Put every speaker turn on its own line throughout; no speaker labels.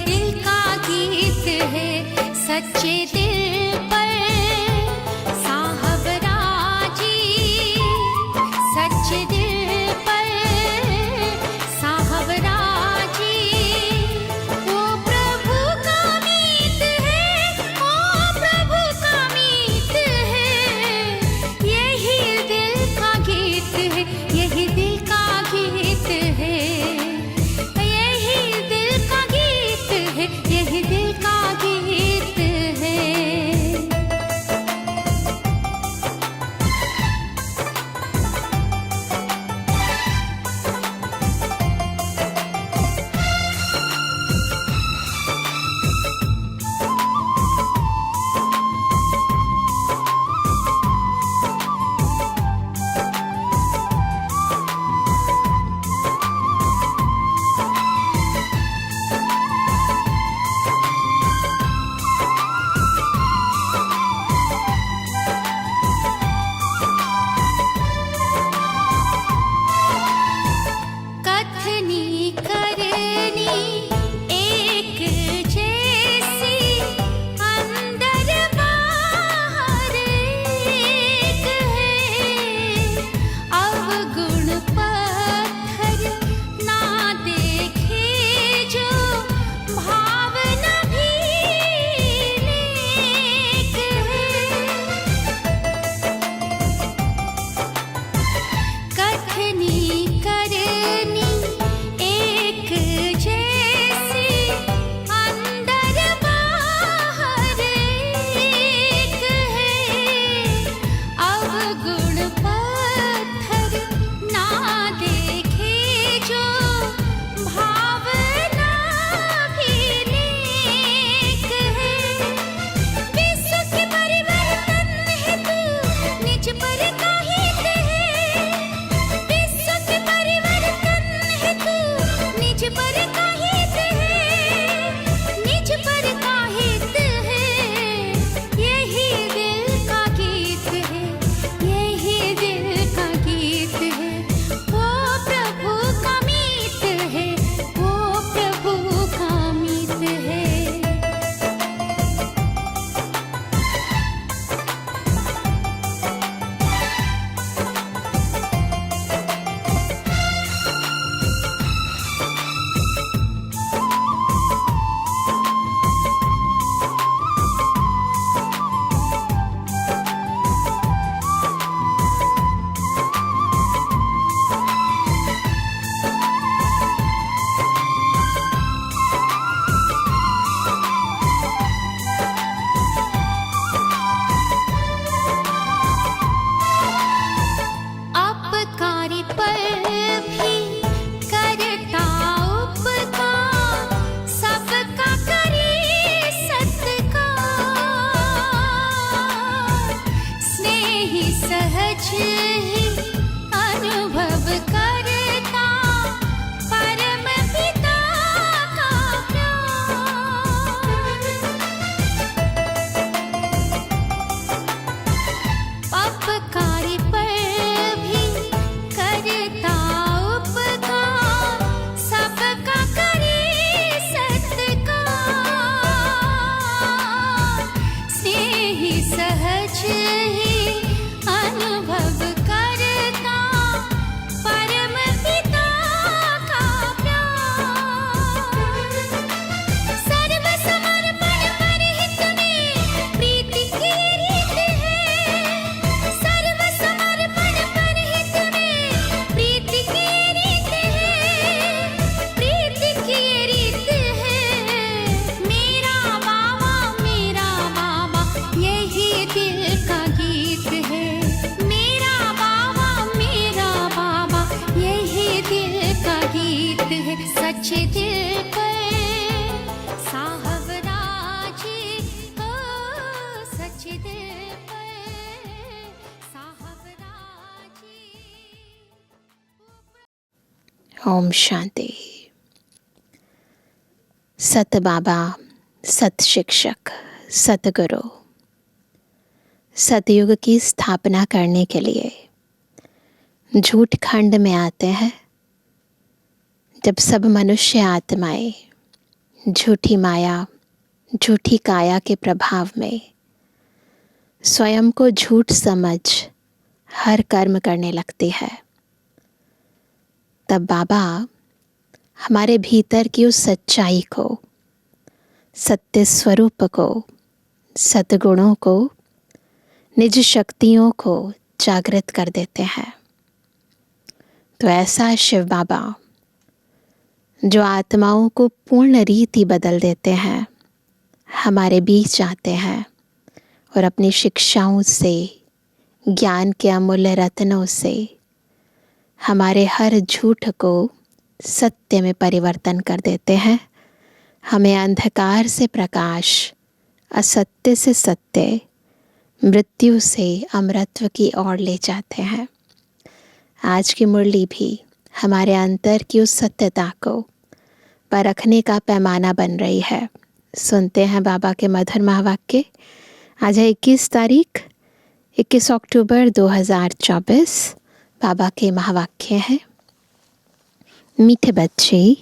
दिल का गीत है, सच्चे दिल पर साहब राजी, सच्चे दिल पर साहब राजी। वो प्रभु का मीत है, वो प्रभु का मीत है, यही दिल का गीत है, यही दिल का गीत है, यही दिल का गीत है, यही दिल का गीत है। कथनी करनी एक जैसी, अंदर बाहर एक है, अवगुण पत्थर ना देखे जो, भावना भी नेक है। कथनी करनी एक जैसी, अंदर बाहर एक है, अवगुण पत्थर ना देखे जो, भावना भी नेक है। विश्व के परिवर्तन है तू, निज पर काहित है, विश्व के परिवर्तन है तू, निज पर काहित है, निज पर काहित है, यही दिल का गीत है, यही दिल का गीत है। वो प्रभु का मीत है, वो प्रभु का मीत है। अपकारी पर भी करता उपकार, सबका करे सत्कार, स्नेही सहज ही अनुभव करता, परम पिता का प्यार। अपकारी पर भी करता उपकार, सबका करे सत्कार, स्नेही सहज ही अनुभव करता, परम पिता का प्यार। सर्व समर्पण पर हित में प्रीति की रीत है, सर्व समर्पण पर हित में प्रीति की रीत है, प्रीति की रीत है। मेरा बाबा यही दिल का गीत है, मेरा बाबा यही दिल का गीत है, सच्चे दिल पर साहब राजी, हो सच्चे दिल पर साहब राजी।
ओम शांति। सत बाबा, सत शिक्षक, सतगुरु सतयुग की स्थापना करने के लिए झूठ खंड में आते हैं, जब सब मनुष्य आत्माएं झूठी माया, झूठी काया के प्रभाव में स्वयं को झूठ समझ हर कर्म करने लगती है, तब बाबा हमारे भीतर की उस सच्चाई को, सत्य स्वरूप को, सद्गुणों को, निज शक्तियों को जागृत कर देते हैं। तो ऐसा शिव बाबा जो आत्माओं को पूर्ण रीति बदल देते हैं, हमारे बीच आते हैं और अपनी शिक्षाओं से, ज्ञान के अमूल्य रत्नों से हमारे हर झूठ को सत्य में परिवर्तन कर देते हैं। हमें अंधकार से प्रकाश, असत्य से सत्य, मृत्यु से अमरत्व की ओर ले जाते हैं। आज की मुरली भी हमारे अंतर की उस सत्यता को परखने का पैमाना बन रही है। सुनते हैं बाबा के मधुर महावाक्य। आज है 21 तारीख, 21 अक्टूबर 2024। बाबा के महावाक्य हैं, मीठे बच्चे,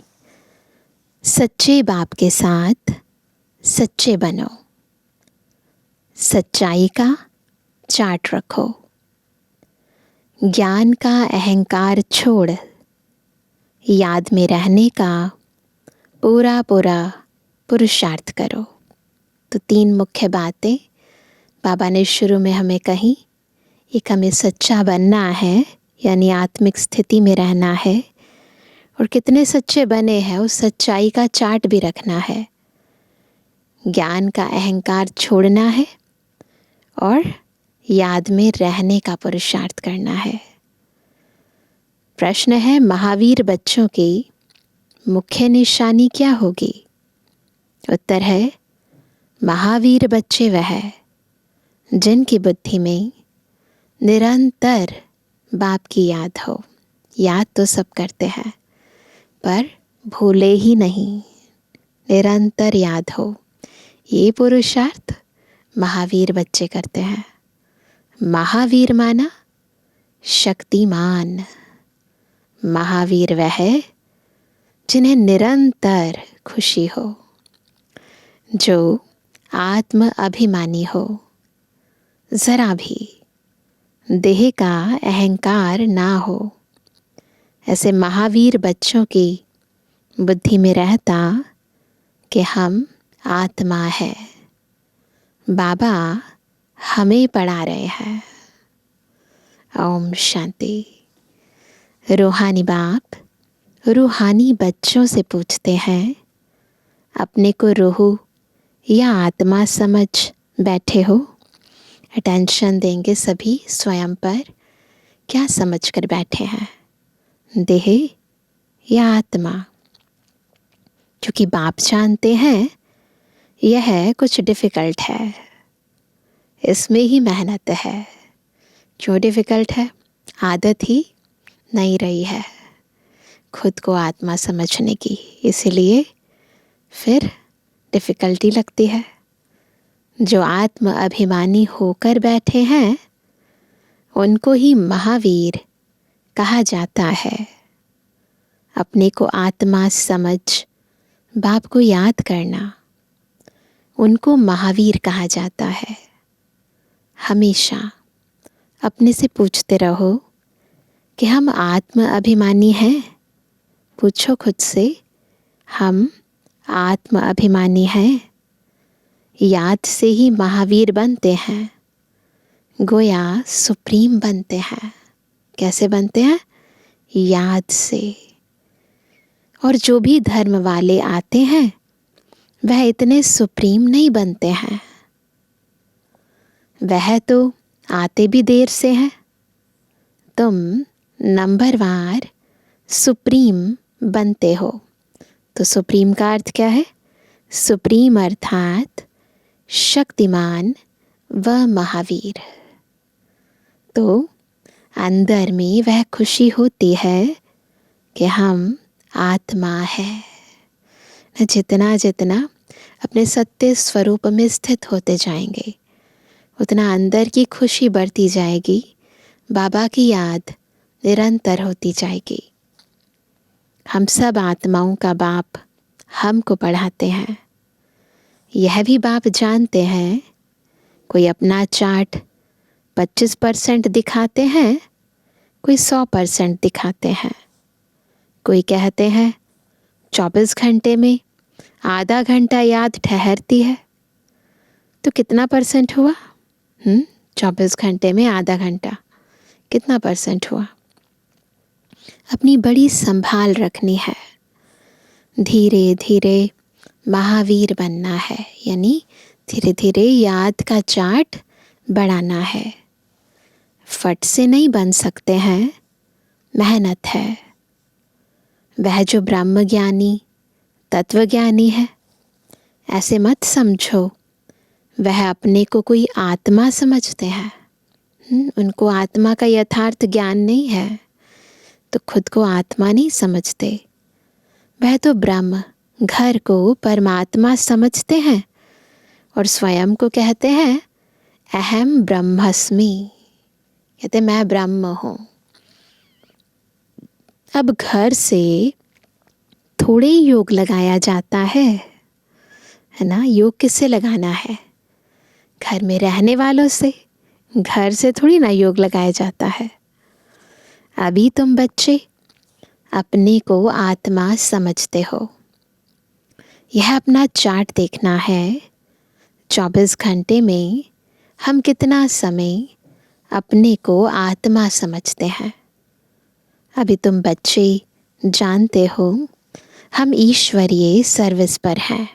सच्चे बाप के साथ सच्चे बनो, सच्चाई का चार्ट रखो, ज्ञान का अहंकार छोड़ याद में रहने का पूरा पूरा पुरुषार्थ करो। तो 3 मुख्य बातें बाबा ने शुरू में हमें कही। एक, हमें सच्चा बनना है, यानी आत्मिक स्थिति में रहना है, और कितने सच्चे बने हैं उस सच्चाई का चार्ट भी रखना है। ज्ञान का अहंकार छोड़ना है और याद में रहने का पुरुषार्थ करना है। प्रश्न है, महावीर बच्चों की मुख्य निशानी क्या होगी? उत्तर है, महावीर बच्चे वह है जिनकी बुद्धि में निरंतर बाप की याद हो। याद तो सब करते हैं पर भूले ही नहीं, निरंतर याद हो। ये पुरुषार्थ महावीर बच्चे करते हैं। महावीर माना शक्तिमान। महावीर वह है जिन्हें निरंतर खुशी हो, जो आत्म अभिमानी हो, जरा भी देह का अहंकार ना हो। ऐसे महावीर बच्चों की बुद्धि में रहता कि हम आत्मा है, बाबा हमें पढ़ा रहे हैं। ओम शांति। रूहानी बाप रूहानी बच्चों से पूछते हैं, अपने को रूह या आत्मा समझ बैठे हो? अटेंशन देंगे सभी स्वयं पर। क्या समझ कर बैठे हैं, देह या आत्मा? क्योंकि बाप जानते हैं यह कुछ डिफ़िकल्ट है, इसमें ही मेहनत है। क्यों डिफ़िकल्ट है? आदत ही नहीं रही है खुद को आत्मा समझने की, इसलिए फिर डिफ़िकल्टी लगती है। जो आत्म अभिमानी होकर बैठे हैं उनको ही महावीर कहा जाता है। अपने को आत्मा समझ बाप को याद करना, उनको महावीर कहा जाता है। हमेशा अपने से पूछते रहो कि हम आत्म अभिमानी हैं। पूछो खुद से, हम आत्म अभिमानी हैं? याद से ही महावीर बनते हैं, गोया सुप्रीम बनते हैं। कैसे बनते हैं? याद से। और जो भी धर्म वाले आते हैं वह इतने सुप्रीम नहीं बनते हैं, वह तो आते भी देर से हैं। तुम नंबरवार सुप्रीम बनते हो। तो सुप्रीम का अर्थ क्या है? सुप्रीम अर्थात शक्तिमान व महावीर। तो अंदर में वह खुशी होती है कि हम आत्मा है। जितना जितना अपने सत्य स्वरूप में स्थित होते जाएंगे उतना अंदर की खुशी बढ़ती जाएगी, बाबा की याद निरंतर होती जाएगी। हम सब आत्माओं का बाप हमको पढ़ाते हैं। यह भी बाप जानते हैं, कोई अपना चार्ट 25% दिखाते हैं, कोई 100% दिखाते हैं। कोई कहते हैं 24 घंटे में आधा घंटा याद ठहरती है। तो कितना परसेंट हुआ? 24 घंटे में आधा घंटा कितना परसेंट हुआ? अपनी बड़ी संभाल रखनी है। धीरे धीरे महावीर बनना है, यानी धीरे धीरे याद का चार्ट बढ़ाना है। फट से नहीं बन सकते हैं, मेहनत है। वह जो ब्रह्मज्ञानी तत्वज्ञानी है, ऐसे मत समझो वह अपने को कोई आत्मा समझते हैं। उनको आत्मा का यथार्थ ज्ञान नहीं है, तो खुद को आत्मा नहीं समझते। वह तो ब्रह्म घर को परमात्मा समझते हैं और स्वयं को कहते हैं अहम ब्रह्मस्मि, कहते मैं ब्रह्म हूँ। अब घर से थोड़े ही योग लगाया जाता है ना? योग किससे लगाना है? घर में रहने वालों से। घर से थोड़ी ना योग लगाया जाता है। अभी तुम बच्चे अपने को आत्मा समझते हो। यह अपना चार्ट देखना है। 24 घंटे में हम कितना समय अपने को आत्मा समझते हैं। अभी तुम बच्चे जानते हो हम ईश्वरीय सर्विस पर हैं,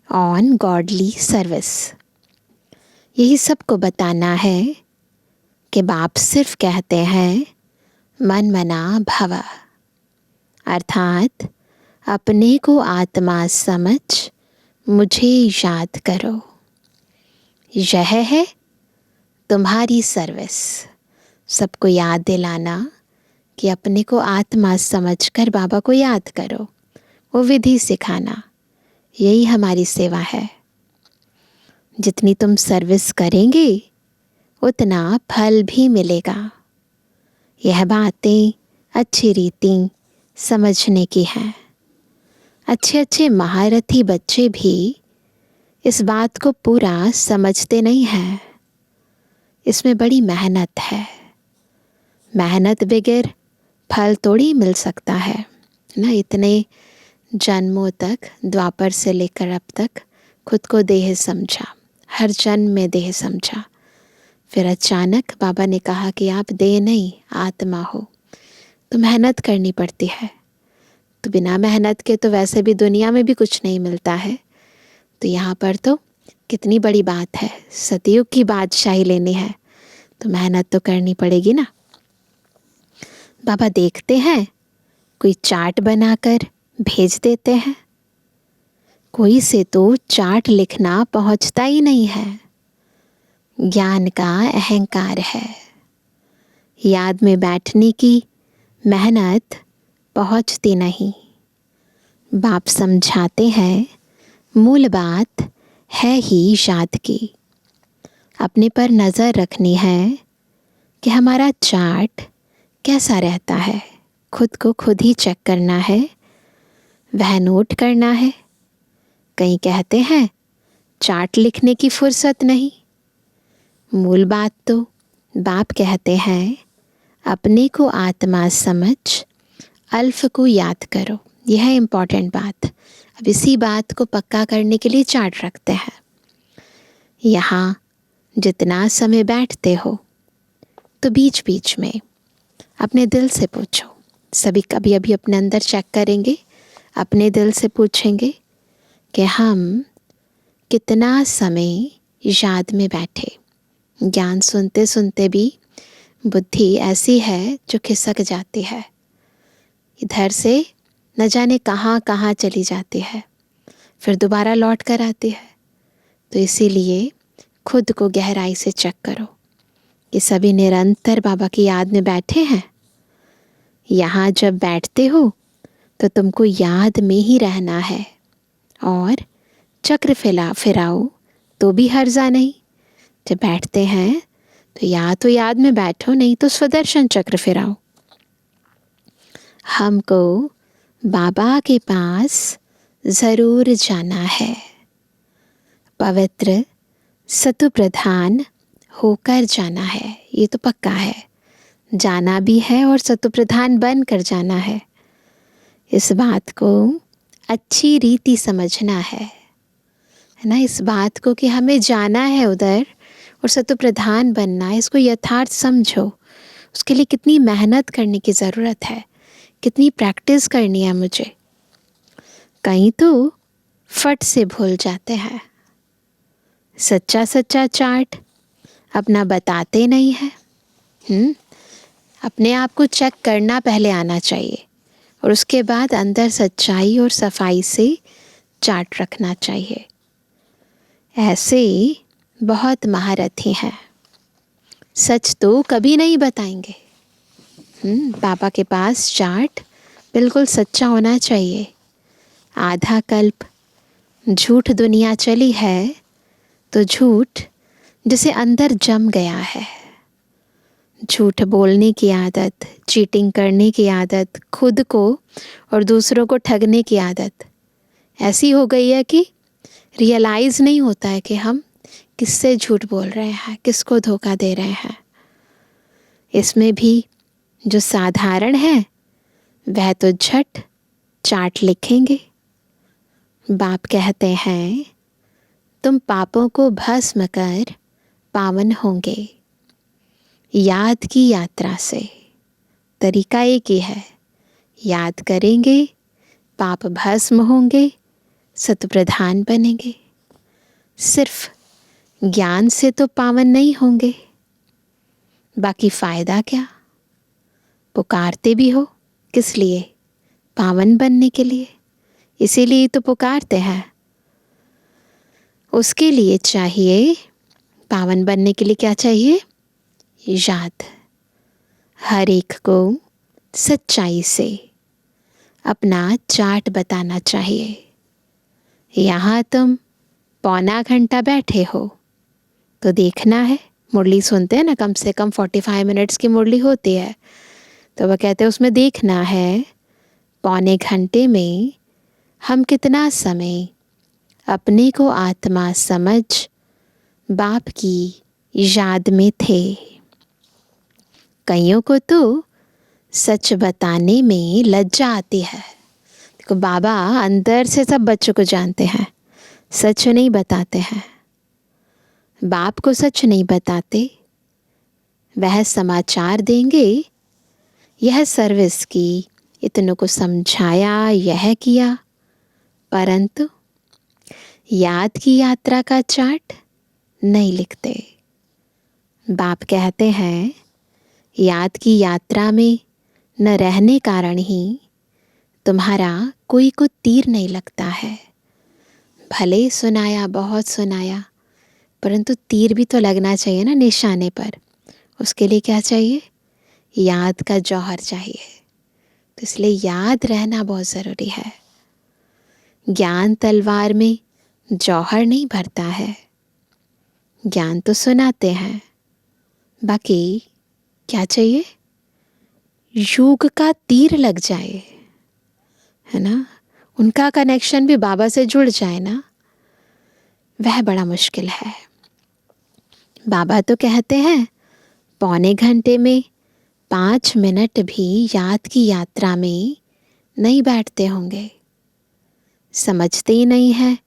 ऑन गॉडली सर्विस। यही सबको बताना है कि बाप सिर्फ कहते हैं मन मना भव, अर्थात अपने को आत्मा समझ मुझे याद करो। यह है तुम्हारी सर्विस। सबको याद दिलाना कि अपने को आत्मा समझकर बाबा को याद करो, वो विधि सिखाना, यही हमारी सेवा है। जितनी तुम सर्विस करेंगे उतना फल भी मिलेगा। यह बातें अच्छी रीति समझने की हैं। अच्छे अच्छे महारथी बच्चे भी इस बात को पूरा समझते नहीं हैं। इसमें बड़ी मेहनत है। मेहनत बगैर फल थोड़ी मिल सकता है ना। इतने जन्मों तक, द्वापर से लेकर अब तक खुद को देह समझा, हर जन्म में देह समझा। फिर अचानक बाबा ने कहा कि आप देह नहीं आत्मा हो, तो मेहनत करनी पड़ती है। तो बिना मेहनत के तो वैसे भी दुनिया में भी कुछ नहीं मिलता है। तो यहाँ पर तो कितनी बड़ी बात है, सतयुग की बादशाही लेनी है तो मेहनत तो करनी पड़ेगी ना। बाबा देखते हैं, कोई चार्ट बनाकर भेज देते हैं। कोई से तो चार्ट लिखना पहुंचता ही नहीं है। ज्ञान का अहंकार है। याद में बैठने की मेहनत पहुंचती नहीं। बाप समझाते हैं मूल बात है ही याद की। अपने पर नज़र रखनी है कि हमारा चार्ट कैसा रहता है। खुद को खुद ही चेक करना है, वह नोट करना है। कहीं कहते हैं चार्ट लिखने की फुर्सत नहीं। मूल बात तो बाप कहते हैं अपने को आत्मा समझ अल्फ को याद करो। यह है इम्पॉर्टेंट बात। अब इसी बात को पक्का करने के लिए चार्ट रखते हैं। यहाँ जितना समय बैठते हो तो बीच बीच में अपने दिल से पूछो। सभी कभी अभी अपने अंदर चेक करेंगे, अपने दिल से पूछेंगे कि हम कितना समय याद में बैठे। ज्ञान सुनते सुनते भी बुद्धि ऐसी है जो खिसक जाती है, इधर से न जाने कहाँ कहाँ चली जाती है, फिर दोबारा लौट कर आती है। तो इसीलिए खुद को गहराई से चेक करो कि सभी निरंतर बाबा की याद में बैठे हैं। यहाँ जब बैठते हो तो तुमको याद में ही रहना है, और चक्र फिराओ तो भी हर्जा नहीं। जब बैठते हैं तो या तो याद में बैठो, नहीं तो स्वदर्शन चक्र फिराओ। हमको बाबा के पास ज़रूर जाना है। पवित्र सतु प्रधान होकर जाना है, ये तो पक्का है। जाना भी है और सतु प्रधान बन कर जाना है। इस बात को अच्छी रीति समझना है ना, इस बात को कि हमें जाना है उधर और सतु प्रधान बनना है, इसको यथार्थ समझो। उसके लिए कितनी मेहनत करने की ज़रूरत है, कितनी प्रैक्टिस करनी है मुझे। कहीं तो फट से भूल जाते हैं। सच्चा सच्चा चार्ट अपना बताते नहीं है। अपने आप को चेक करना पहले आना चाहिए और उसके बाद अंदर सच्चाई और सफाई से चार्ट रखना चाहिए। ऐसे बहुत महारथी हैं, सच तो कभी नहीं बताएंगे। पापा के पास चार्ट बिल्कुल सच्चा होना चाहिए। आधा कल्प झूठ दुनिया चली है तो झूठ जिसे अंदर जम गया है, झूठ बोलने की आदत, चीटिंग करने की आदत, खुद को और दूसरों को ठगने की आदत ऐसी हो गई है कि रियलाइज़ नहीं होता है कि हम किससे झूठ बोल रहे हैं, किसको धोखा दे रहे हैं। इसमें भी जो साधारण है वह तो झट चार्ट लिखेंगे। बाप कहते हैं तुम पापों को भस्म कर पावन होंगे याद की यात्रा से। तरीका एक ही है, याद करेंगे, पाप भस्म होंगे, सतप्रधान बनेंगे। सिर्फ ज्ञान से तो पावन नहीं होंगे, बाकी फ़ायदा क्या? पुकारते भी हो किस लिए? पावन बनने के लिए, इसीलिए तो पुकारते हैं। उसके लिए चाहिए, पावन बनने के लिए क्या चाहिए? याद। हर एक को सच्चाई से अपना चार्ट बताना चाहिए। यहाँ तुम पौना घंटा बैठे हो तो देखना है, मुरली सुनते हैं ना, कम से कम 45 मिनट्स की मुरली होती है, तो वह कहते हैं उसमें देखना है पौने घंटे में हम कितना समय अपने को आत्मा समझ बाप की याद में थे। कईयों को तो सच बताने में लज्जा आती है। देखो बाबा अंदर से सब बच्चों को जानते हैं, सच नहीं बताते हैं। बाप को सच नहीं बताते, वह समाचार देंगे, यह सर्विस की, इतनों को समझाया, यह किया, परंतु याद की यात्रा का चार्ट नहीं लिखते। बाप कहते हैं याद की यात्रा में न रहने कारण ही तुम्हारा कोई को तीर नहीं लगता है। भले सुनाया, बहुत सुनाया, परंतु तीर भी तो लगना चाहिए ना निशाने पर। उसके लिए क्या चाहिए? याद का जौहर चाहिए। तो इसलिए याद रहना बहुत ज़रूरी है। ज्ञान तलवार में जौहर नहीं भरता है। ज्ञान तो सुनाते हैं, बाकी क्या चाहिए? युग का तीर लग जाए, है ना, उनका कनेक्शन भी बाबा से जुड़ जाए ना, वह बड़ा मुश्किल है। बाबा तो कहते हैं पौने घंटे में 5 मिनट भी याद की यात्रा में नहीं बैठते होंगे। समझते ही नहीं है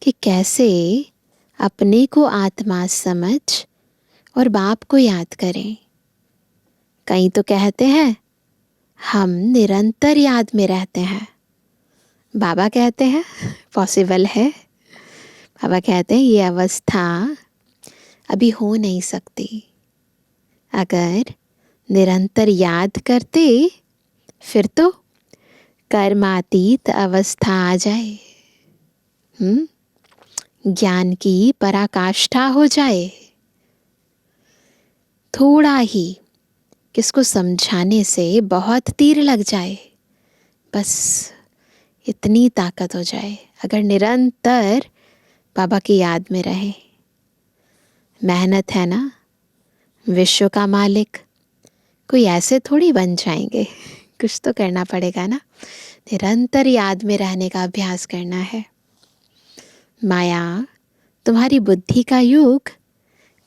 कि कैसे अपने को आत्मा समझ और बाप को याद करें। कई तो कहते हैं हम निरंतर याद में रहते हैं। बाबा कहते हैं पॉसिबल है। बाबा कहते हैं ये अवस्था अभी हो नहीं सकती। अगर निरंतर याद करते फिर तो कर्मातीत अवस्था आ जाए, ज्ञान की पराकाष्ठा हो जाए। थोड़ा ही किसको समझाने से बहुत तीर लग जाए, बस इतनी ताकत हो जाए अगर निरंतर बाबा की याद में रहे। मेहनत है ना, विश्व का मालिक कोई ऐसे थोड़ी बन जाएंगे, कुछ तो करना पड़ेगा ना। निरंतर याद में रहने का अभ्यास करना है। माया तुम्हारी बुद्धि का युग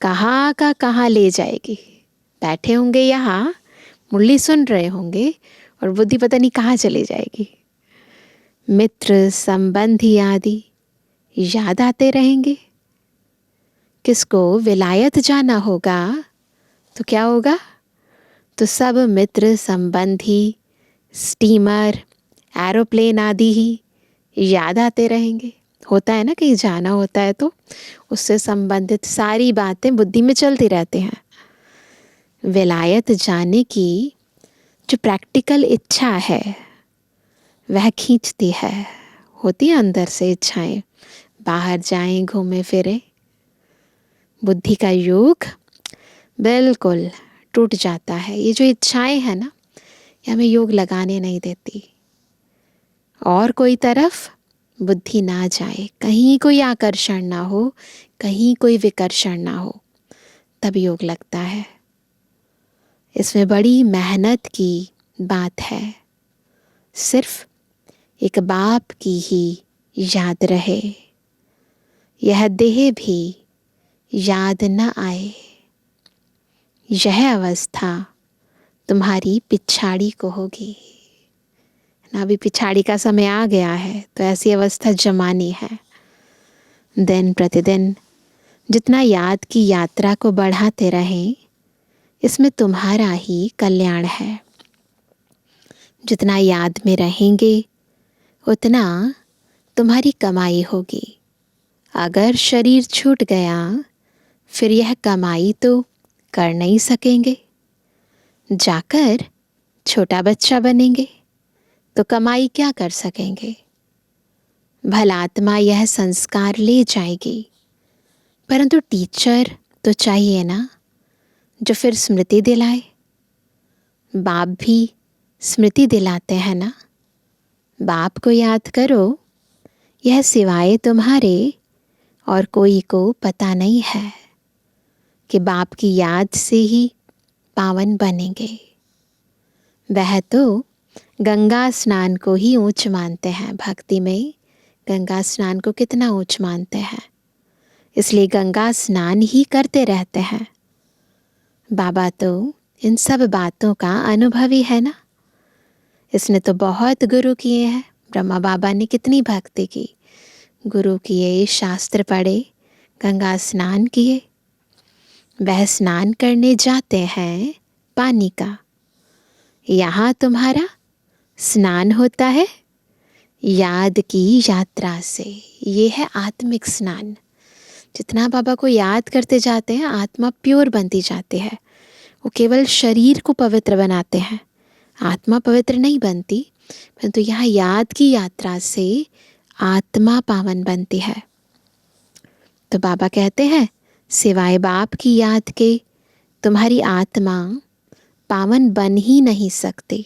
कहाँ का कहाँ ले जाएगी। बैठे होंगे यहाँ, मुरली सुन रहे होंगे और बुद्धि पता नहीं कहाँ चली जाएगी। मित्र संबंधी आदि याद आते रहेंगे। किसको विलायत जाना होगा तो क्या होगा, तो सब मित्र संबंधी, स्टीमर, एरोप्लेन आदि ही याद आते रहेंगे। होता है ना, कहीं जाना होता है तो उससे संबंधित सारी बातें बुद्धि में चलती रहती हैं। विलायत जाने की जो प्रैक्टिकल इच्छा है वह खींचती है, होती है अंदर से इच्छाएं, बाहर जाएं, घूमे फिरे। बुद्धि का योग बिल्कुल टूट जाता है। ये जो इच्छाएं हैं ना, ये हमें योग लगाने नहीं देती। और कोई तरफ बुद्धि ना जाए, कहीं कोई आकर्षण ना हो, कहीं कोई विकर्षण ना हो, तब योग लगता है। इसमें बड़ी मेहनत की बात है। सिर्फ एक बाप की ही याद रहे, यह देह भी याद न आए। यह अवस्था तुम्हारी पिछाड़ी को होगी ना। अभी पिछाड़ी का समय आ गया है तो ऐसी अवस्था जमानी है। दिन प्रतिदिन जितना याद की यात्रा को बढ़ाते रहें, इसमें तुम्हारा ही कल्याण है। जितना याद में रहेंगे उतना तुम्हारी कमाई होगी। अगर शरीर छूट गया फिर यह कमाई तो कर नहीं सकेंगे। जाकर छोटा बच्चा बनेंगे तो कमाई क्या कर सकेंगे। भलात्मा यह संस्कार ले जाएगी, परंतु टीचर तो चाहिए ना, जो फिर स्मृति दिलाए। बाप भी स्मृति दिलाते हैं ना। बाप को याद करो, यह सिवाय तुम्हारे और कोई को पता नहीं है कि बाप की याद से ही पावन बनेंगे। वह तो गंगा स्नान को ही ऊंच मानते हैं। भक्ति में गंगा स्नान को कितना ऊंच मानते हैं, इसलिए गंगा स्नान ही करते रहते हैं। बाबा तो इन सब बातों का अनुभवी है ना। इसने तो बहुत गुरु किए हैं। ब्रह्मा बाबा ने कितनी भक्ति की, गुरु किए, शास्त्र पढ़े, गंगा स्नान किए। वह स्नान करने जाते हैं पानी का। यहाँ तुम्हारा स्नान होता है याद की यात्रा से। ये है आत्मिक स्नान। जितना बाबा को याद करते जाते हैं, आत्मा प्योर बनती जाती है। वो केवल शरीर को पवित्र बनाते हैं, आत्मा पवित्र नहीं बनती। परंतु यहाँ याद की यात्रा से आत्मा पावन बनती है। तो बाबा कहते हैं, सिवाय बाप की याद के तुम्हारी आत्मा पावन बन ही नहीं सकती।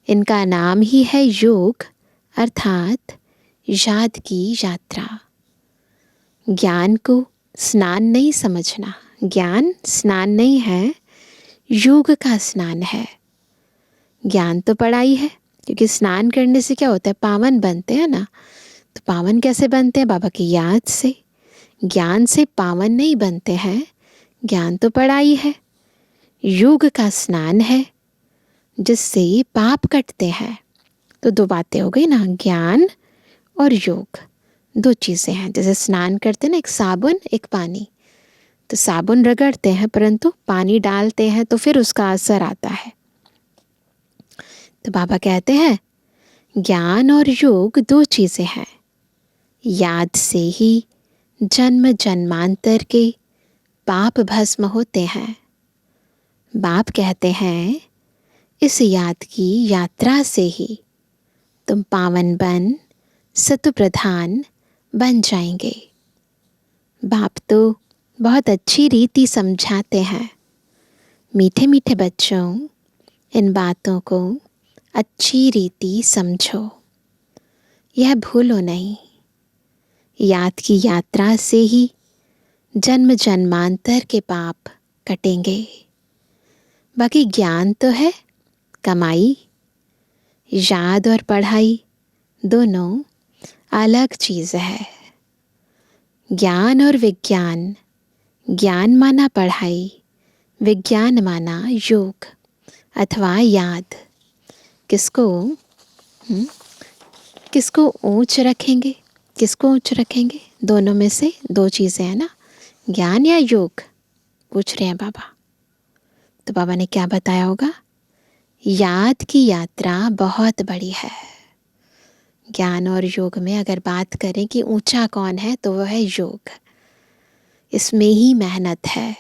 इनका नाम ही है योग, अर्थात याद की यात्रा। ज्ञान को स्नान नहीं समझना। ज्ञान स्नान नहीं है, योग का स्नान है। ज्ञान तो पढ़ाई है, क्योंकि स्नान करने से क्या होता है, पावन बनते हैं ना। तो पावन कैसे बनते हैं, बाबा की याद से। ज्ञान से पावन नहीं बनते हैं। ज्ञान तो पढ़ाई है। योग का स्नान है, जिससे पाप कटते हैं। तो दो बातें हो गई ना, ज्ञान और योग, दो चीज़ें हैं। जैसे स्नान करते हैं ना, एक साबुन एक पानी। तो साबुन रगड़ते हैं परंतु पानी डालते हैं तो फिर उसका असर आता है। तो बाबा कहते हैं, ज्ञान और योग दो चीज़ें हैं। याद से ही जन्म जन्मांतर के पाप भस्म होते हैं। बाप कहते हैं, इस याद की यात्रा से ही तुम पावन बन सत्व प्रधान बन जाएंगे। बाप तो बहुत अच्छी रीति समझाते हैं। मीठे मीठे बच्चों, इन बातों को अच्छी रीति समझो, यह भूलो नहीं। याद की यात्रा से ही जन्म जन्मांतर के पाप कटेंगे। बाकी ज्ञान तो है कमाई। याद और पढ़ाई दोनों अलग चीज़ है। ज्ञान और विज्ञान, ज्ञान माना पढ़ाई, विज्ञान माना योग अथवा याद। किसको किसको ऊंच रखेंगे, किसको ऊंच रखेंगे? दोनों में से दो चीज़ें हैं ना, ज्ञान या योग, पूछ रहे हैं बाबा। तो बाबा ने क्या बताया होगा? याद की यात्रा बहुत बड़ी है। ज्ञान और योग में अगर बात करें कि ऊंचा कौन है, तो वह है योग। इसमें ही मेहनत है।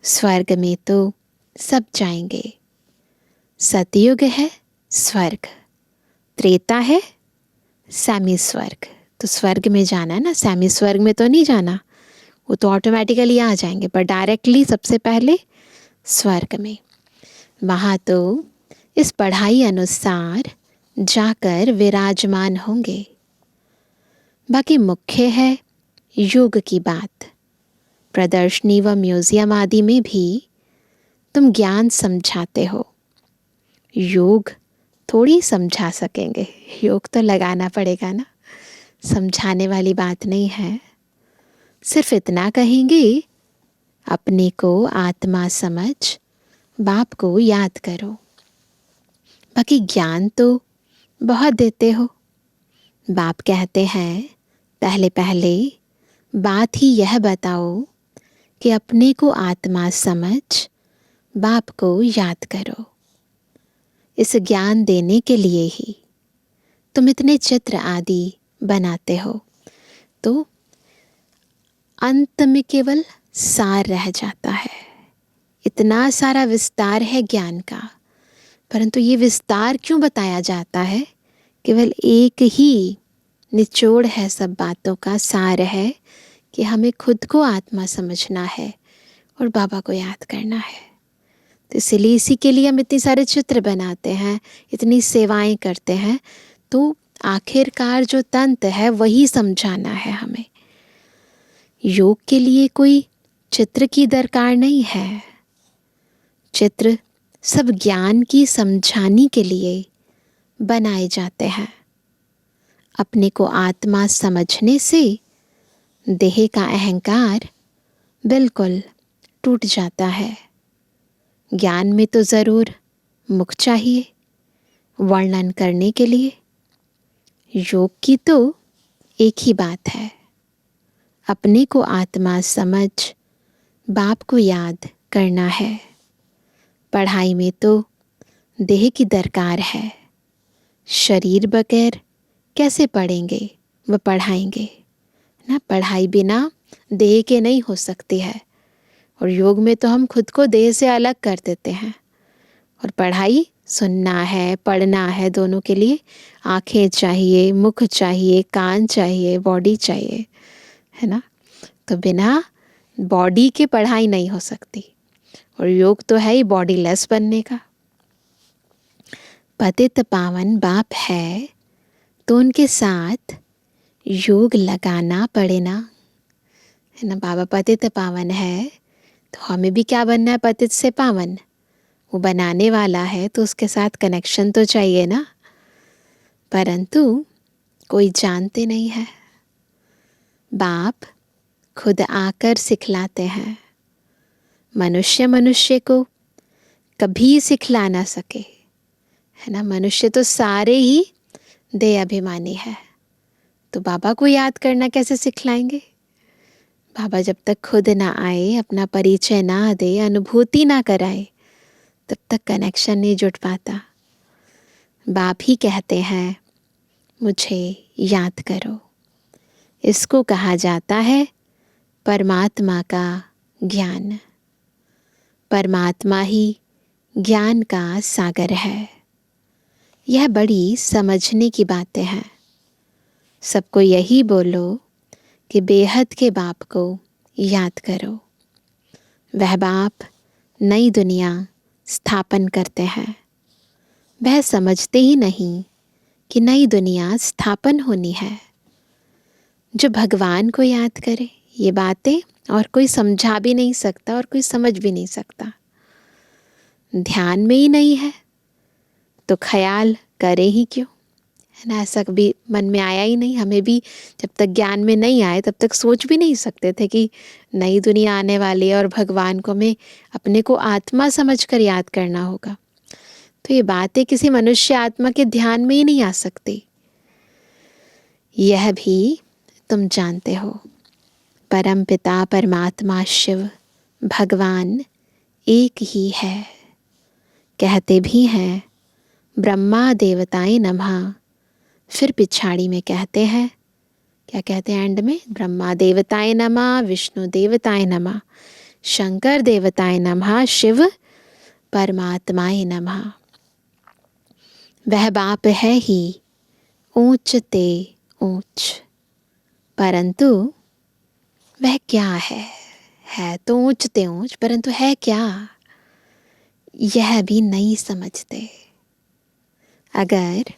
स्वर्ग में तो सब जाएंगे। सतयुग है स्वर्ग, त्रेता है सैमी स्वर्ग। तो स्वर्ग में जाना है ना, सैमी स्वर्ग में तो नहीं जाना, वो तो ऑटोमेटिकली आ जाएंगे, पर डायरेक्टली सबसे पहले स्वर्ग में। वहाँ तो इस पढ़ाई अनुसार जाकर विराजमान होंगे। बाकी मुख्य है योग की बात। प्रदर्शनी व म्यूजियम आदि में भी तुम ज्ञान समझाते हो, योग थोड़ी समझा सकेंगे। योग तो लगाना पड़ेगा ना, समझाने वाली बात नहीं है। सिर्फ इतना कहेंगे, अपने को आत्मा समझ बाप को याद करो। बाकी ज्ञान तो बहुत देते हो। बाप कहते हैं, पहले पहले बात ही यह बताओ कि अपने को आत्मा समझ बाप को याद करो। इस ज्ञान देने के लिए ही तुम इतने चित्र आदि बनाते हो, तो अंत में केवल सार रह जाता है। इतना सारा विस्तार है ज्ञान का, परंतु ये विस्तार क्यों बताया जाता है? केवल एक ही निचोड़ है सब बातों का, सार है कि हमें खुद को आत्मा समझना है और बाबा को याद करना है। तो इसलिए इसी के लिए हम इतने सारे चित्र बनाते हैं, इतनी सेवाएं करते हैं। तो आखिरकार जो तंत्र है वही समझाना है हमें। योग के लिए कोई चित्र की दरकार नहीं है। चित्र सब ज्ञान की समझाने के लिए बनाए जाते हैं। अपने को आत्मा समझने से देह का अहंकार बिल्कुल टूट जाता है। ज्ञान में तो ज़रूर मुख चाहिए वर्णन करने के लिए। योग की तो एक ही बात है, अपने को आत्मा समझ बाप को याद करना है। पढ़ाई में तो देह की दरकार है। शरीर बगैर कैसे पढ़ेंगे व पढ़ाएंगे ना। पढ़ाई बिना देह के नहीं हो सकती है। और योग में तो हम खुद को देह से अलग कर देते हैं। और पढ़ाई सुनना है, पढ़ना है, दोनों के लिए आँखें चाहिए, मुख चाहिए, कान चाहिए, बॉडी चाहिए, है ना। तो बिना बॉडी के पढ़ाई नहीं हो सकती। और योग तो है ही बॉडी लेस बनने का। पतित पावन बाप है तो उनके साथ योग लगाना पड़े ना, है ना। बाबा पतित पावन है तो हमें भी क्या बनना है? पतित से पावन। वो बनाने वाला है तो उसके साथ कनेक्शन तो चाहिए ना। परंतु कोई जानते नहीं है। बाप खुद आकर सिखलाते हैं। मनुष्य को कभी सिखला ना सके, है ना। मनुष्य तो सारे ही देह अभिमानी है, तो बाबा को याद करना कैसे सिखलाएंगे? बाबा जब तक खुद ना आए, अपना परिचय ना दे, अनुभूति ना कराए, तब तक कनेक्शन नहीं जुट पाता। बाप ही कहते हैं मुझे याद करो। इसको कहा जाता है परमात्मा का ज्ञान। परमात्मा ही ज्ञान का सागर है। यह बड़ी समझने की बातें हैं। सबको यही बोलो कि बेहद के बाप को याद करो। वह बाप नई दुनिया स्थापन करते हैं। वह समझते ही नहीं कि नई दुनिया स्थापन होनी है। जो भगवान को याद करे, ये बातें और कोई समझा भी नहीं सकता और कोई समझ भी नहीं सकता। ध्यान में ही नहीं है तो ख्याल करे ही क्यों, है ना। ऐसा कभी मन में आया ही नहीं। हमें भी जब तक ज्ञान में नहीं आए तब तक सोच भी नहीं सकते थे कि नई दुनिया आने वाली है और भगवान को हमें अपने को आत्मा समझकर याद करना होगा। तो ये बातें किसी मनुष्य आत्मा के ध्यान में ही नहीं आ सकती। यह भी तुम जानते हो, परम पिता परमात्मा शिव भगवान एक ही है। कहते भी हैं ब्रह्मा देवताएं नमः, फिर पिछाड़ी में कहते हैं, क्या कहते हैं एंड में, ब्रह्मा देवताएं नमः, विष्णु देवताएं नमः, शंकर देवताएं नमः, शिव परमात्माएं नमः। वह बाप है ही ऊंच ते ऊंच, परंतु वह क्या है तो ऊंच ते ऊंच, परंतु है क्या, यह भी नहीं समझते। अगर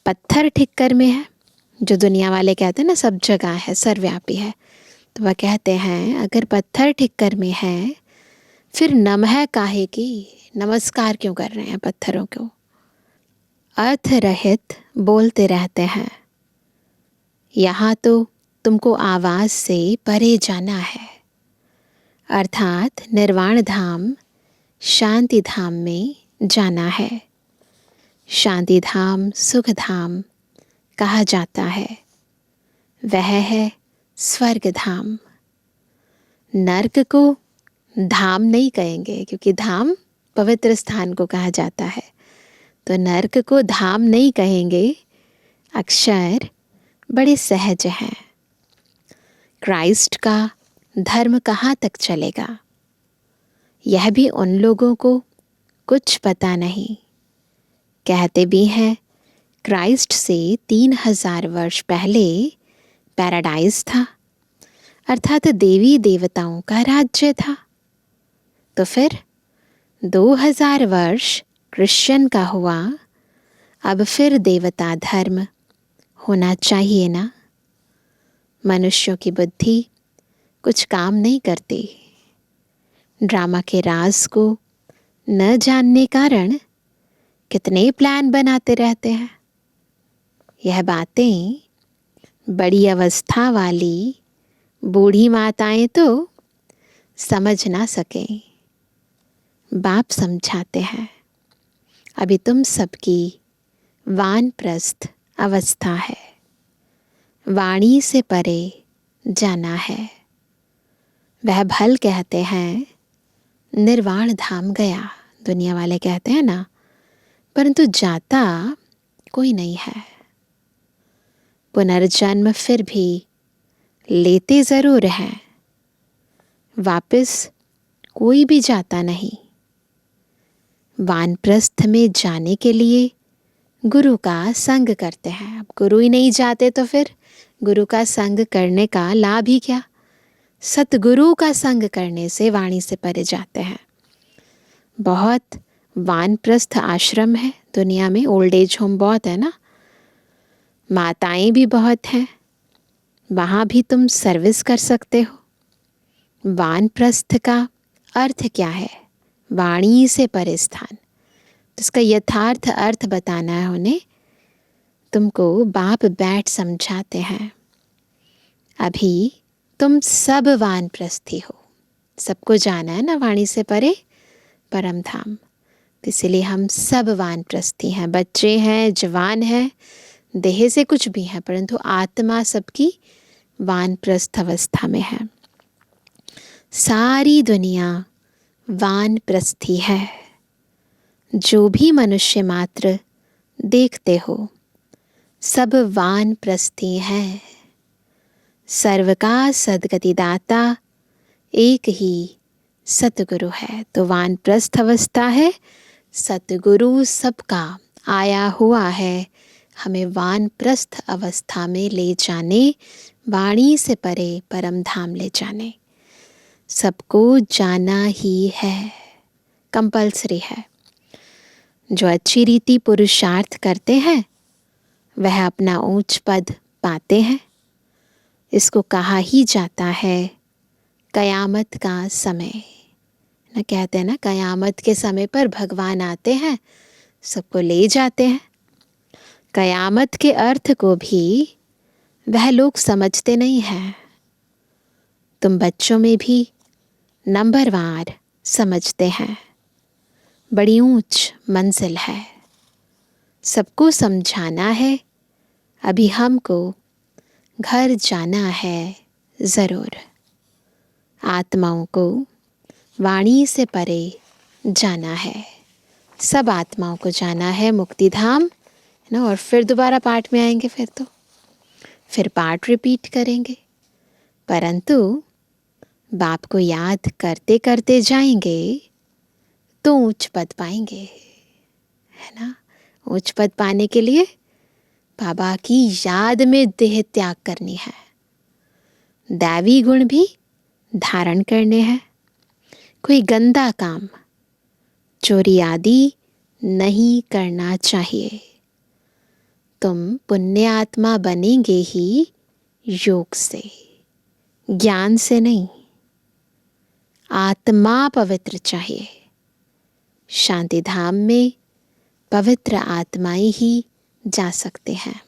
पत्थर ठिक्कर में है, जो दुनिया वाले कहते हैं ना सब जगह है, सर्वव्यापी है, तो वह कहते हैं अगर पत्थर ठिक्कर में है फिर नम है काहे की, नमस्कार क्यों कर रहे हैं पत्थरों को। अर्थ रहित बोलते रहते हैं। यहाँ तो तुमको आवाज से परे जाना है, अर्थात निर्वाण धाम शांति धाम में जाना है। शांति धाम सुख धाम कहा जाता है, वह है स्वर्ग धाम। नर्क को धाम नहीं कहेंगे क्योंकि धाम पवित्र स्थान को कहा जाता है, तो नर्क को धाम नहीं कहेंगे। अक्षर बड़े सहज हैं। क्राइस्ट का धर्म कहाँ तक चलेगा, यह भी उन लोगों को कुछ पता नहीं। कहते भी हैं क्राइस्ट से 3000 वर्ष पहले पैराडाइज था, अर्थात देवी देवताओं का राज्य था। तो फिर 2000 वर्ष क्रिश्चियन का हुआ, अब फिर देवता धर्म होना चाहिए ना। मनुष्यों की बुद्धि कुछ काम नहीं करती। ड्रामा के राज को न जानने कारण कितने प्लान बनाते रहते हैं। यह बातें बड़ी अवस्था वाली बूढ़ी माताएं तो समझ ना सकें। बाप समझाते हैं अभी तुम सबकी वानप्रस्थ अवस्था है, वाणी से परे जाना है। वह भल कहते हैं निर्वाण धाम गया, दुनिया वाले कहते हैं ना, परंतु जाता कोई नहीं है। पुनर्जन्म फिर भी लेते जरूर हैं, वापस कोई भी जाता नहीं। वानप्रस्थ में जाने के लिए गुरु का संग करते हैं। अब गुरु ही नहीं जाते तो फिर गुरु का संग करने का लाभ ही क्या। सतगुरु का संग करने से वाणी से परे जाते हैं। बहुत वानप्रस्थ आश्रम है दुनिया में, ओल्ड एज होम बहुत है ना, माताएं भी बहुत हैं, वहाँ भी तुम सर्विस कर सकते हो। वानप्रस्थ का अर्थ क्या है, वाणी से परे स्थान। इसका यथार्थ अर्थ बताना है उन्हें, तुमको बाप बैठ समझाते हैं। अभी तुम सब वानप्रस्थी हो, सबको जाना है ना वाणी से परे परम धाम, तो इसलिए हम सब वानप्रस्थी हैं। बच्चे हैं, जवान हैं, देह से कुछ भी हैं, परंतु आत्मा सबकी वानप्रस्थ अवस्था में है। सारी दुनिया वानप्रस्थी है। जो भी मनुष्य मात्र देखते हो सब वानप्रस्थी हैं। सर्व का सद्गतिदाता एक ही सतगुरु है। तो वानप्रस्थ अवस्था है, सतगुरु सबका आया हुआ है हमें वानप्रस्थ अवस्था में ले जाने, वाणी से परे परम धाम ले जाने। सबको जाना ही है, कंपल्सरी है। जो अच्छी रीति पुरुषार्थ करते हैं वह अपना ऊंच पद पाते हैं। इसको कहा ही जाता है कयामत का समय। न कहते हैं ना, कयामत के समय पर भगवान आते हैं, सबको ले जाते हैं। कयामत के अर्थ को भी वह लोग समझते नहीं हैं। तुम बच्चों में भी नंबरवार समझते हैं। बड़ी ऊंच मंजिल है, सबको समझाना है। अभी हमको घर जाना है ज़रूर। आत्माओं को वाणी से परे जाना है। सब आत्माओं को जाना है मुक्ति धाम, है ना। और फिर दोबारा पाठ में आएंगे, फिर पाठ रिपीट करेंगे। परंतु बाप को याद करते करते जाएंगे तो उच्च पद पाएंगे, है ना। उच्च पद पाने के लिए बाबा की याद में देह त्याग करनी है, दैवी गुण भी धारण करने हैं। कोई गंदा काम, चोरी आदि नहीं करना चाहिए। तुम पुण्य आत्मा बनेंगे ही योग से, ज्ञान से नहीं। आत्मा पवित्र चाहिए। शांति धाम में पवित्र आत्माएं ही जा सकते हैं,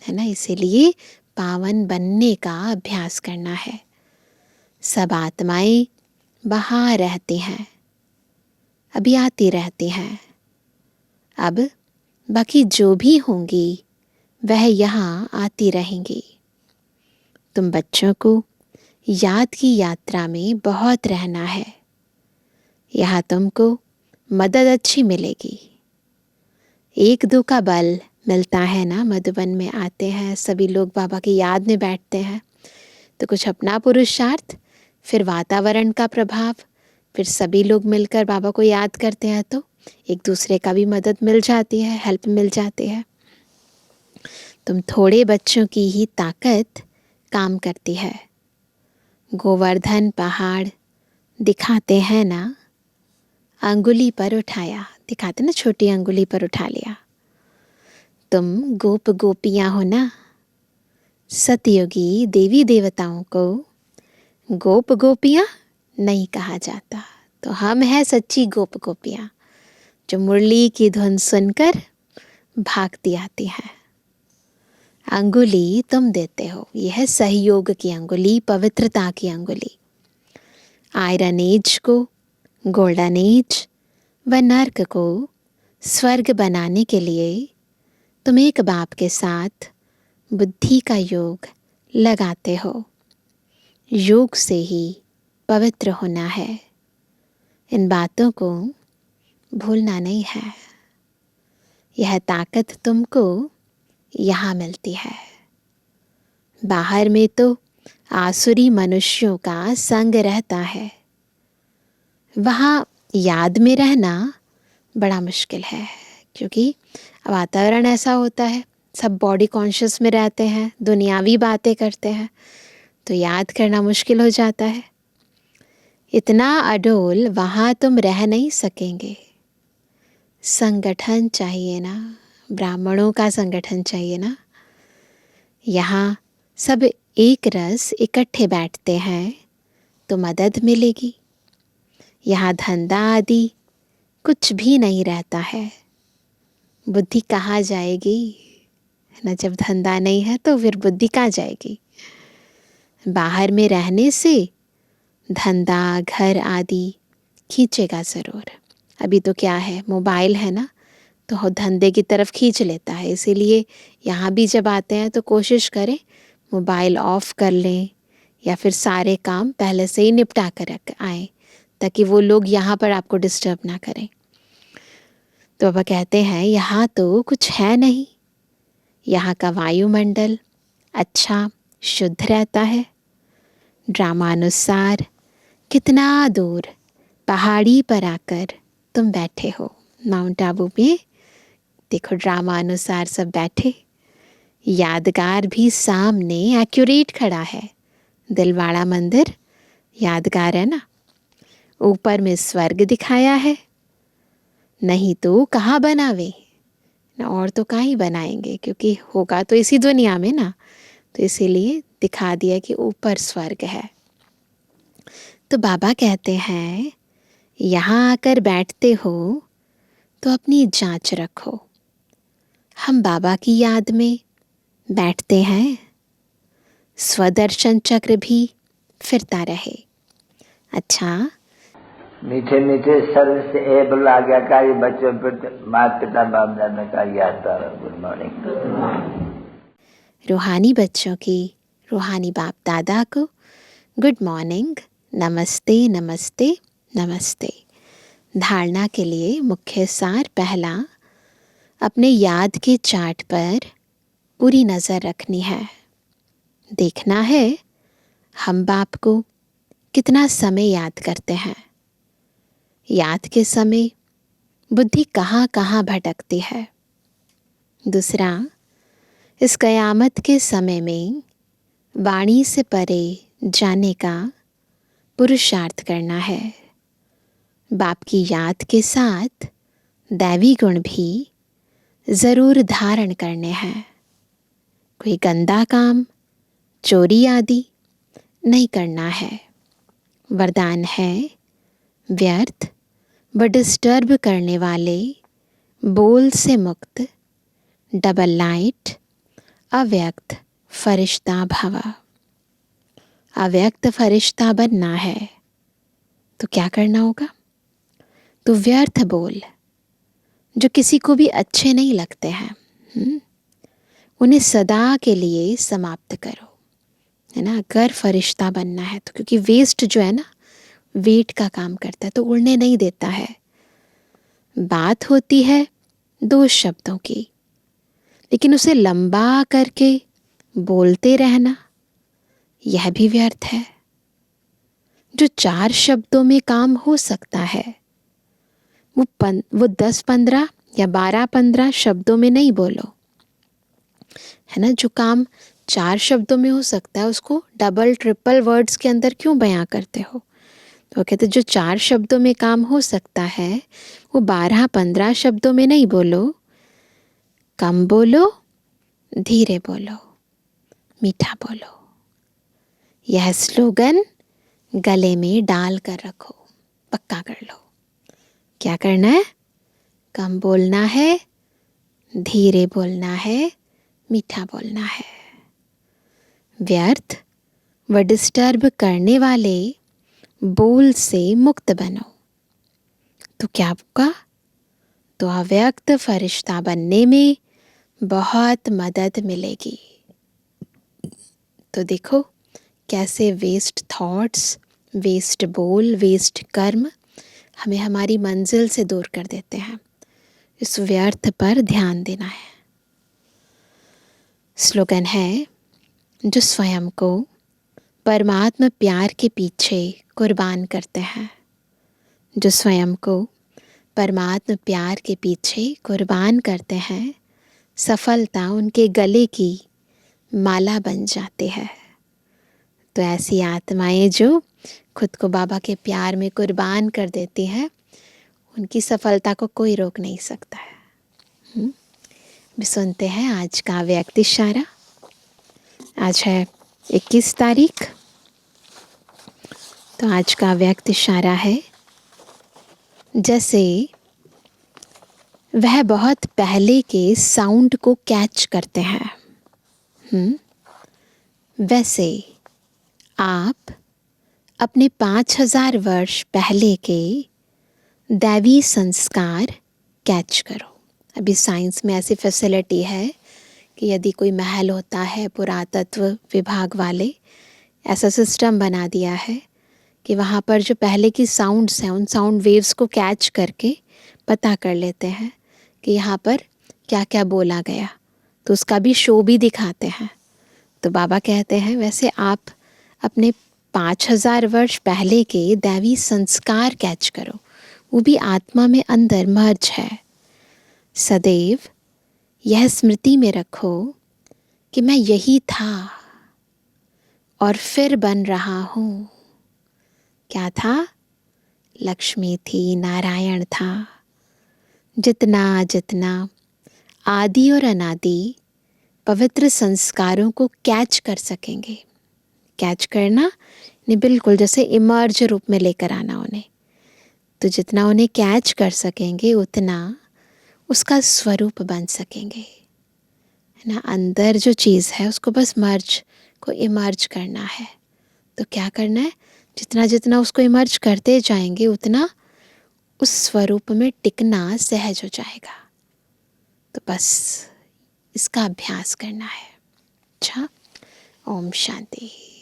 है ना। इसीलिए पावन बनने का अभ्यास करना है। सब आत्माएं बाहर रहती हैं, अभी आती रहती हैं। अब बाकी जो भी होंगी वह यहाँ आती रहेंगी। तुम बच्चों को याद की यात्रा में बहुत रहना है। यहाँ तुमको मदद अच्छी मिलेगी। एक दो का बल मिलता है ना। मधुबन में आते हैं सभी लोग, बाबा की याद में बैठते हैं, तो कुछ अपना पुरुषार्थ, फिर वातावरण का प्रभाव, फिर सभी लोग मिलकर बाबा को याद करते हैं, तो एक दूसरे का भी मदद मिल जाती है, हेल्प मिल जाती है। तुम थोड़े बच्चों की ही ताकत काम करती है। गोवर्धन पहाड़ दिखाते हैं ना, अंगुली पर उठाया, दिखाते ना, छोटी अंगुली पर उठा लिया। तुम गोप गोपियां हो ना। सतयुगी देवी देवताओं को गोप गोपियां नहीं कहा जाता, तो हम हैं सच्ची गोप गोपियां, जो मुरली की धुन सुनकर भागती आती हैं। अंगुली तुम देते हो, यह है सहयोग की अंगुली, पवित्रता की अंगुली। आयरन एज को गोल्डन एज व नर्क को स्वर्ग बनाने के लिए तुम एक बाप के साथ बुद्धि का योग लगाते हो। योग से ही पवित्र होना है। इन बातों को भूलना नहीं है। यह ताकत तुमको यहाँ मिलती है। बाहर में तो आसुरी मनुष्यों का संग रहता है, वहाँ याद में रहना बड़ा मुश्किल है, क्योंकि वातावरण ऐसा होता है, सब बॉडी कॉन्शियस में रहते हैं, दुनियावी बातें करते हैं, तो याद करना मुश्किल हो जाता है। इतना अडोल वहाँ तुम रह नहीं सकेंगे। संगठन चाहिए ना, ब्राह्मणों का संगठन चाहिए ना। यहाँ सब एक रस इकट्ठे बैठते हैं तो मदद मिलेगी। यहाँ धंधा आदि कुछ भी नहीं रहता है। बुद्धि कहाँ जाएगी, है ना। जब धंधा नहीं है तो फिर बुद्धि कहाँ जाएगी। बाहर में रहने से धंधा घर आदि खींचेगा ज़रूर। अभी तो क्या है, मोबाइल है ना, तो धंधे की तरफ खींच लेता है। इसीलिए यहाँ भी जब आते हैं तो कोशिश करें मोबाइल ऑफ कर लें, या फिर सारे काम पहले से ही निपटा कर रख आएँ, ताकि वो लोग यहाँ पर आपको डिस्टर्ब ना करें। तो बाबा कहते हैं यहाँ तो कुछ है नहीं। यहाँ का वायुमंडल अच्छा शुद्ध रहता है। ड्रामानुसार कितना दूर पहाड़ी पर आकर तुम बैठे हो। माउंट आबू में देखो, ड्रामानुसार सब बैठे, यादगार भी सामने एक्यूरेट खड़ा है। दिलवाड़ा मंदिर यादगार है ना, ऊपर में स्वर्ग दिखाया है, नहीं तो कहाँ बनावे ना, और तो कहाँ ही बनाएंगे, क्योंकि होगा तो इसी दुनिया में ना, तो इसीलिए दिखा दिया कि ऊपर स्वर्ग है। तो बाबा कहते हैं यहाँ आकर बैठते हो तो अपनी जांच रखो। हम बाबा की याद में बैठते हैं, स्वदर्शन चक्र भी फिरता रहे। अच्छा,
मीठे मीठे स्वर से एबल आज्ञाकारी बच्चों पर माता पिता बाप दादा का याद। Good morning.
रूहानी बच्चों की रूहानी बाप दादा को गुड मॉर्निंग, नमस्ते नमस्ते नमस्ते। धारणा के लिए मुख्य सार पहला, अपने याद के चार्ट पर पूरी नज़र रखनी है। देखना है हम बाप को कितना समय याद करते हैं। याद के समय बुद्धि कहाँ कहाँ भटकती है। दूसरा, इस कयामत के समय में वाणी से परे जाने का पुरुषार्थ करना है। बाप की याद के साथ दैवी गुण भी ज़रूर धारण करने हैं। कोई गंदा काम, चोरी आदि नहीं करना है। वरदान है, व्यर्थ व डिस्टर्ब करने वाले बोल से मुक्त, डबल लाइट, अव्यक्त फरिश्ता भव। अव्यक्त फरिश्ता बनना है तो क्या करना होगा? तो व्यर्थ बोल जो किसी को भी अच्छे नहीं लगते हैं, उन्हें सदा के लिए समाप्त करो, है ना। अगर फरिश्ता बनना है तो, क्योंकि वेस्ट जो है ना, वेट का काम करता है तो उड़ने नहीं देता है। बात होती है 2 शब्दों की, लेकिन उसे लंबा करके बोलते रहना यह भी व्यर्थ है। जो 4 शब्दों में काम हो सकता है वो 10-15 या 12-15 शब्दों में नहीं बोलो, है ना। जो काम 4 शब्दों में हो सकता है उसको डबल ट्रिपल वर्ड्स के अंदर क्यों बयां करते हो? तो कहते जो 4 शब्दों में काम हो सकता है वो 12-15 शब्दों में नहीं बोलो। कम बोलो, धीरे बोलो, मीठा बोलो। यह स्लोगन गले में डाल कर रखो, पक्का कर लो। क्या करना है? कम बोलना है, धीरे बोलना है, मीठा बोलना है। व्यर्थ व डिस्टर्ब करने वाले बोल से मुक्त बनो तो क्या होगा? तो अव्यक्त फरिश्ता बनने में बहुत मदद मिलेगी। तो देखो कैसे वेस्ट थॉट्स, वेस्ट बोल, वेस्ट कर्म हमें हमारी मंजिल से दूर कर देते हैं। इस व्यर्थ पर ध्यान देना है। स्लोगन है, जो स्वयं को परमात्मा प्यार के पीछे कुर्बान करते हैं। जो स्वयं को परमात्मा प्यार के पीछे कुर्बान करते हैं, सफलता उनके गले की माला बन जाती है। तो ऐसी आत्माएं जो खुद को बाबा के प्यार में कुर्बान कर देती हैं, उनकी सफलता को कोई रोक नहीं सकता है। भी सुनते हैं आज का व्यक्ति इशारा। आज है 21 तारीख। तो आज का व्यक्ति इशारा है, जैसे वह बहुत पहले के साउंड को कैच करते हैं, वैसे आप अपने 5000 वर्ष पहले के दैवी संस्कार कैच करो। अभी साइंस में ऐसी फैसिलिटी है कि यदि कोई महल होता है, पुरातत्व विभाग वाले ऐसा सिस्टम बना दिया है कि वहाँ पर जो पहले की साउंड्स हैं उन साउंड वेव्स को कैच करके पता कर लेते हैं कि यहाँ पर क्या क्या बोला गया, तो उसका भी शो भी दिखाते हैं। तो बाबा कहते हैं वैसे आप अपने 5000 वर्ष पहले के दैवी संस्कार कैच करो, वो भी आत्मा में अंदर मर्ज है। सदैव यह स्मृति में रखो कि मैं यही था और फिर बन रहा हूँ। क्या था? लक्ष्मी थी, नारायण था। जितना जितना आदि और अनादि पवित्र संस्कारों को कैच कर सकेंगे, कैच करना ने बिल्कुल जैसे इमर्ज रूप में लेकर आना उन्हें, तो जितना उन्हें कैच कर सकेंगे उतना उसका स्वरूप बन सकेंगे, है ना। अंदर जो चीज़ है उसको बस इमर्ज करना है। तो क्या करना है, जितना जितना उसको इमर्ज करते जाएंगे उतना उस स्वरूप में टिकना सहज हो जाएगा। तो बस इसका अभ्यास करना है। अच्छा, ओम शांति।